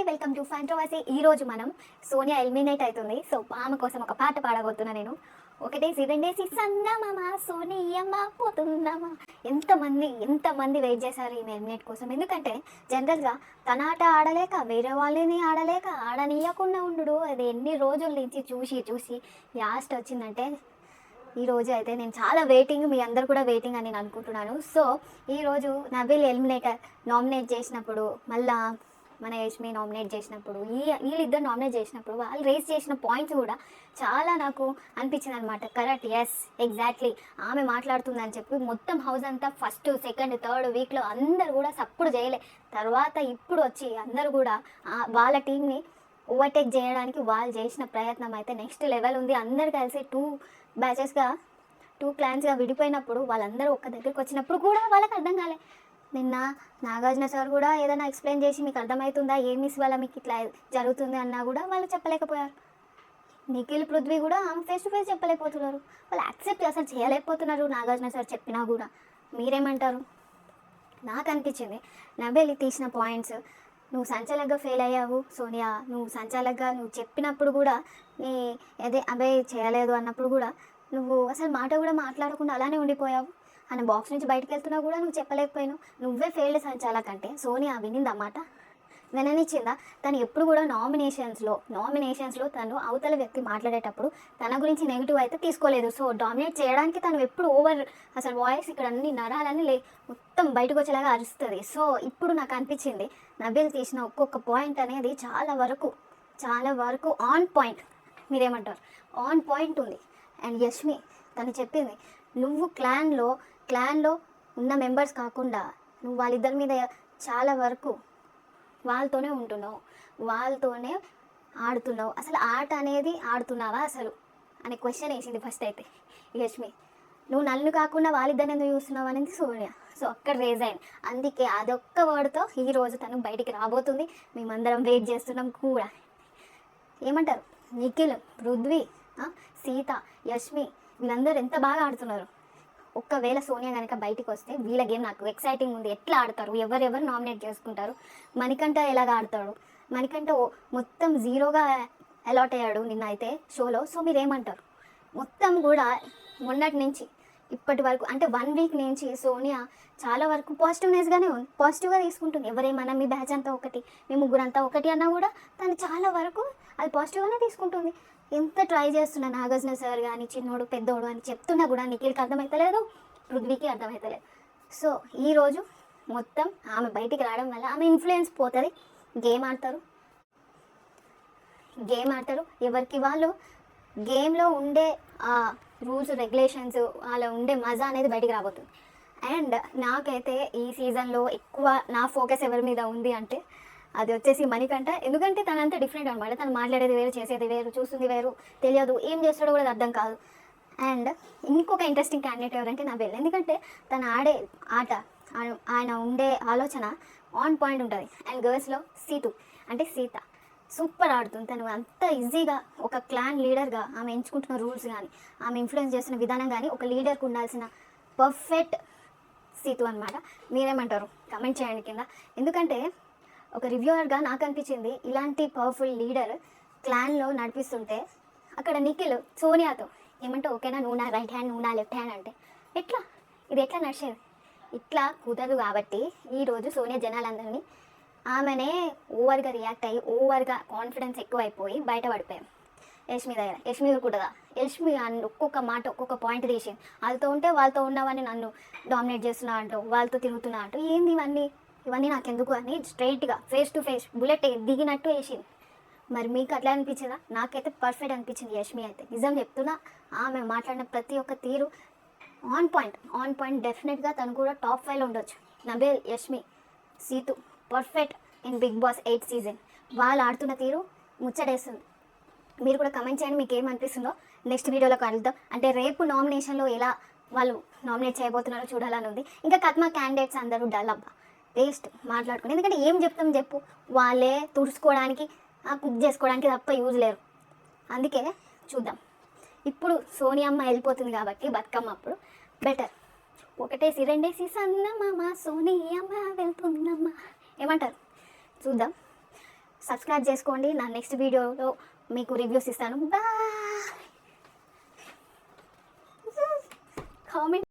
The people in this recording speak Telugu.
Welcome to ఫ్యాంట్రవసీ. ఈరోజు మనం సోనియా ఎలిమినేట్ అవుతుంది. సో ఆమె కోసం ఒక పాట పాడబోతున్నా నేను. ఒకటేసి రెండేసి సన్నమామ సోనియమ్మ పోతున్నామా. ఎంతమంది వెయిట్ చేశారు ఈమె ఎలిమినేట్ కోసం. ఎందుకంటే జనరల్గా తన ఆట ఆడలేక వేరే వాళ్ళని ఆడనీయకుండా ఉండు. అది ఎన్ని రోజుల నుంచి చూసి లాస్ట్ వచ్చిందంటే ఈరోజు అయితే నేను చాలా వెయిటింగ్, మీ అందరు కూడా వెయిటింగ్ అని నేను అనుకుంటున్నాను. సో ఈరోజు నబీల్ నామినేట్ చేసినప్పుడు, మళ్ళా మన యష్మి నామినేట్ చేసినప్పుడు, వీళ్ళిద్దరు నామినేట్ చేసినప్పుడు వాళ్ళు రేస్ చేసిన పాయింట్స్ కూడా చాలా నాకు అనిపించింది అనమాట. కరెక్ట్, ఎస్, ఎగ్జాక్ట్లీ ఆమె మాట్లాడుతుందని చెప్పి మొత్తం హౌస్ అంతా ఫస్ట్ సెకండ్ థర్డ్ వీక్లో అందరు కూడా సప్పుడు చేయలే. తర్వాత ఇప్పుడు వచ్చి అందరు కూడా వాళ్ళ టీంని ఓవర్టేక్ చేయడానికి వాళ్ళు చేసిన ప్రయత్నం అయితే నెక్స్ట్ లెవెల్ ఉంది. అందరు కలిసి టూ క్లాన్స్గా విడిపోయినప్పుడు వాళ్ళందరూ ఒక్క దగ్గరికి వచ్చినప్పుడు కూడా వాళ్ళకి అర్థం కాలే. నిన్న నాగార్జున సార్ కూడా ఏదైనా ఎక్స్ప్లెయిన్ చేసి మీకు అర్థమవుతుందా, ఏ మిస్ వల్ల మీకు ఇట్లా జరుగుతుంది అన్నా కూడా వాళ్ళు చెప్పలేకపోయారు. నిఖిల్ పృథ్వీ కూడా ఫేస్ టు ఫేస్ చెప్పలేకపోతున్నారు. వాళ్ళు యాక్సెప్ట్ అసలు చేయలేకపోతున్నారు నాగార్జున సార్ చెప్పినా కూడా. మీరేమంటారు? నాకు అనిపించింది నబేల్ తీసిన పాయింట్స్, నువ్వు సంచాలకుగా ఫెయిల్ అయ్యావు సోనియా, నువ్వు చెప్పినప్పుడు కూడా అదే చేయలేదు అన్నప్పుడు కూడా నువ్వు అసలు మాట కూడా మాట్లాడకుండా అలానే ఉండిపోయావు. ఆయన బాక్స్ నుంచి బయటకు వెళ్తున్నా కూడా నువ్వు చెప్పలేకపోయావు. నువ్వే ఫెయిల్డ్ సంచాలకంటే సోనియా వినిందన్నమాట, విననిచ్చిందా? తను ఎప్పుడు కూడా నామినేషన్స్లో తను అవతల వ్యక్తి మాట్లాడేటప్పుడు తన గురించి నెగిటివ్ అయితే తీసుకోలేదు. సో డామినేట్ చేయడానికి తను ఎప్పుడు అసలు వాయిస్ ఇక్కడ అన్ని నరాలని మొత్తం బయటకు వచ్చేలాగా అరుస్తుంది. సో ఇప్పుడు నాకు అనిపించింది నబీల్ తీసిన ఒక్కొక్క పాయింట్ అనేది చాలా వరకు ఆన్ పాయింట్. మీరేమంటారు? ఆన్ పాయింట్ ఉంది. అండ్ యష్మి తను చెప్పింది, నువ్వు క్లాన్లో ఉన్న మెంబర్స్ కాకుండా నువ్వు వాళ్ళిద్దరి మీద చాలా వరకు వాళ్ళతోనే ఉంటున్నావు, వాళ్ళతోనే ఆడుతున్నావు. అసలు ఆట అనేది ఆడుతున్నావా అసలు అనే క్వశ్చన్ వేసింది ఫస్ట్ అయితే యష్మి. నువ్వు నన్ను కాకుండా వాళ్ళిద్దరిని ఎందుకు చూస్తున్నావు అనేది సోనియా. సో అక్కడ రేజ్ అయింది. అందుకే అదొక్క వర్డ్తో ఈరోజు తను బయటికి రాబోతుంది. మేమందరం వెయిట్ చేస్తున్నాం కూడా. ఏమంటారు? నిఖిల్, పృథ్వీ, సీత, యష్మి వీళ్ళందరూ ఎంత బాగా ఆడుతున్నారు. ఒక్కవేళ సోనియా కనుక బయటికి వస్తే వీళ్ళ గేమ్ నాకు ఎక్సైటింగ్ ఉంది. ఎట్లా ఆడతారు, ఎవరెవరు నామినేట్ చేసుకుంటారు, మణికంఠ ఎలాగ ఆడతాడు. మణికంఠ మొత్తం జీరోగా అలాట్ అయ్యాడు నిన్న అయితే షోలో. సో మీరేమంటారు? మొత్తం కూడా మొన్నటి నుంచి ఇప్పటి వరకు అంటే 1 వీక్ నుంచి సోనియా చాలా వరకు పాజిటివ్గా తీసుకుంటుంది. ఎవరేమన్నా మీ బ్యాచ్ అంతా ఒకటి, మీ ముగ్గురంతా ఒకటి అన్నా కూడా తను చాలా వరకు అది పాజిటివ్గానే తీసుకుంటుంది. ఎంత ట్రై చేస్తున్నా నాగార్జున సార్ కానీ చిన్నోడు పెద్దోడు అని చెప్తున్నా కూడా నిఖిల్కి అర్థమవుతలేదు, పృథ్వీకి అర్థమవుతలేదు. సో ఈరోజు మొత్తం ఆమె బయటికి రావడం వల్ల ఆమె ఇన్ఫ్లుయెన్స్ పోతుంది. గేమ్ ఆడతారు, ఎవరికి వాళ్ళు గేమ్లో ఉండే రూల్స్ రెగ్యులేషన్స్, అలా ఉండే మజా అనేది బయటికి రాబోతుంది. అండ్ నాకైతే ఈ సీజన్లో ఎక్కువ నా ఫోకస్ ఎవరి మీద ఉంది అంటే అది వచ్చేసి మణికంఠ. ఎందుకంటే తనంతా డిఫరెంట్ అనమాట. తను మాట్లాడేది వేరు, చేసేది వేరు, చూస్తుంది వేరు, తెలియదు, ఏం చేస్తాడో కూడా అర్థం కాదు. అండ్ ఇంకొక ఇంట్రెస్టింగ్ క్యాండిడేట్ ఎవరంటే నబీల్. ఎందుకంటే తను ఆడే ఆట, ఆయన ఉండే ఆలోచన ఆన్ పాయింట్ ఉంటుంది. అండ్ గర్ల్స్లో సీత సూపర్ ఆడుతుంది. తను అంత ఈజీగా ఒక క్లాన్ లీడర్గా ఆమె ఎంచుకుంటున్న రూల్స్ కానీ, ఆమె ఇన్ఫ్లుయెన్స్ చేస్తున్న విధానం కానీ ఒక లీడర్కి ఉండాల్సిన పర్ఫెక్ట్ సీతు అనమాట. మీరేమంటారు? కమెంట్ చేయండి కింద. ఎందుకంటే ఒక రివ్యూవర్గా నాకు అనిపించింది ఇలాంటి పవర్ఫుల్ లీడర్ క్లాన్లో నడిపిస్తుంటే అక్కడ నిఖిల్ సోనియాతో ఏమంటే ఓకేనా, నువ్వు నా రైట్ హ్యాండ్, నువ్వు నా లెఫ్ట్ హ్యాండ్ అంటే ఇది ఎట్లా నడిచేది? ఇట్లా కుదరదు. కాబట్టి ఈరోజు సోనియా జనాలందరినీ ఆమెనే ఓవర్గా రియాక్ట్ అయ్యి ఓవర్గా కాన్ఫిడెన్స్ ఎక్కువైపోయి బయటపడిపోయాం. యష్మి కూడా యష్మి ఒక్కొక్క మాట ఒక్కొక్క పాయింట్ తీసింది. వాళ్ళతో ఉన్నావని నన్ను డామినేట్ చేస్తున్నా అంటూ, వాళ్ళతో తిరుగుతున్నా అంటూ, ఏంది ఇవన్నీ నాకెందుకు అని స్ట్రైట్గా ఫేస్ టు ఫేస్ బుల్లెట్ దిగినట్టు వేసింది. మరి మీకు అట్లా అనిపించిందా? నాకైతే పర్ఫెక్ట్ అనిపించింది యష్మి అయితే. నిజం చెప్తున్నా, ఆమె మాట్లాడిన ప్రతి ఒక్క తీరు ఆన్ పాయింట్. డెఫినెట్గా తను కూడా టాప్ 5లో ఉండొచ్చు. Nabeel, Yashmi, Seethu perfect in Bigg Boss 8 season. వాళ్ళు ఆడుతున్న తీరు ముచ్చటేస్తుంది. మీరు కూడా కమెంట్ చేయండి మీకు ఏమనిపిస్తుందో. నెక్స్ట్ వీడియోలో కలుద్దాం. అంటే రేపు నామినేషన్లో ఎలా వాళ్ళు నామినేట్ చేయబోతున్నారో చూడాలని ఉంది. ఇంకా కత్మా క్యాండిడేట్స్ అందరూ డల్ అబ్బా, వేస్ట్ మాట్లాడుకుని. ఎందుకంటే ఏం చెప్తాం చెప్పు, వాళ్ళే తుడుచుకోవడానికి కుక్ చేసుకోవడానికి తప్ప యూజ్ లేరు. అందుకే చూద్దాం. ఇప్పుడు సోనియమ్మ వెళ్ళిపోతుంది కాబట్టి బతుకమ్మ అప్పుడు బెటర్ ఒకటేసి రెండేసి సన్నమ్మ సోనియమ్మ వెళ్తుందమ్మ. ఏమంటారు? చూద్దాం. సబ్స్క్రైబ్ చేసుకోండి. నా నెక్స్ట్ వీడియోలో మీకు రివ్యూస్ ఇస్తాను. బాయ్. కామెంట్